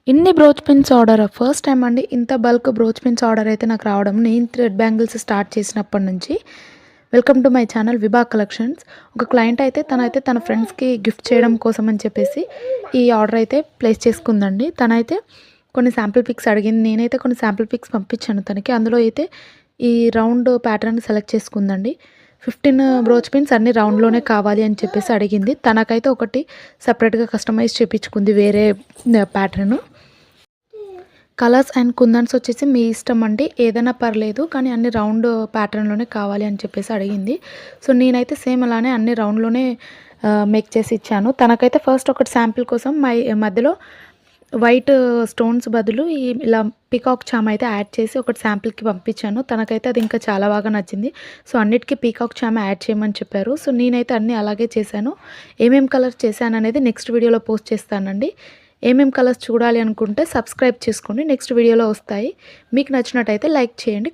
ఇన్ని brooch pins order first time అండి. ఇంత బల్క్ బ్రోచ్ పిన్స్ ఆర్డర్ అయితే నాకు రావడం. నేను థ్రెడ్ బ్యాంగిల్స్ స్టార్ట్ చేసినప్పటి నుంచి. Welcome to my channel Vibha collections. ఒక క్లయింట్ అయితే తన ఫ్రెండ్స్‌కి గిఫ్ట్ చేయడం కోసం అని చెప్పేసి ఈ ఆర్డర్ అయితే ప్లేస్ చేసుకుందండి. తనైతే కొన్ని శాంపిల్ పిక్స్ అడిగింది. నేనైతే కొన్ని శాంపిల్ పిక్స్ పంపించాను తనకి. అందులో అయితే ఈ రౌండ్ ప్యాటర్న్ సెలెక్ట్ చేసుకుందండి. 15 బ్రోచ్ పిన్స్ అన్నీ రౌండ్‌లోనే కావాలి అని చెప్పేసి అడిగింది. తనకైతే ఒకటి సెపరేట్‌గా కస్టమైజ్ చేపించుకుంది వేరే ప్యాటర్న్. కలర్స్ అండ్ కుందన్స్ వచ్చేసి మీ ఇష్టం అండి. ఏదైనా పర్లేదు. కానీ అన్ని రౌండ్ ప్యాటర్న్‌లోనే కావాలి అని చెప్పేసి అడిగింది. సో, నేనైతే సేమ్ అలానే అన్ని రౌండ్‌లోనే మేక్ చేసి ఇచ్చాను. తనకైతే ఫస్ట్ ఒకటి శాంపిల్ కోసం మధ్యలో వైట్ స్టోన్స్ బదులు ఇలా పీకాక్ చామ్ అయితే యాడ్ చేసి ఒకటి శాంపిల్‌కి పంపించాను. తనకైతే అది ఇంకా చాలా బాగా నచ్చింది. సో, అన్నిటికి పీకాక్ చామ్ యాడ్ చేయమని చెప్పారు. సో, నేనైతే అన్నీ అలాగే చేశాను. ఏమేం కలర్స్ చేశాననేది నెక్స్ట్ వీడియోలో పోస్ట్ చేస్తానండి. ఏమేం కలర్స్ చూడాలి అనుకుంటే సబ్స్క్రైబ్ చేసుకోండి. నెక్స్ట్ వీడియోలో వస్తాయి. మీకు నచ్చినట్టయితే లైక్ చేయండి.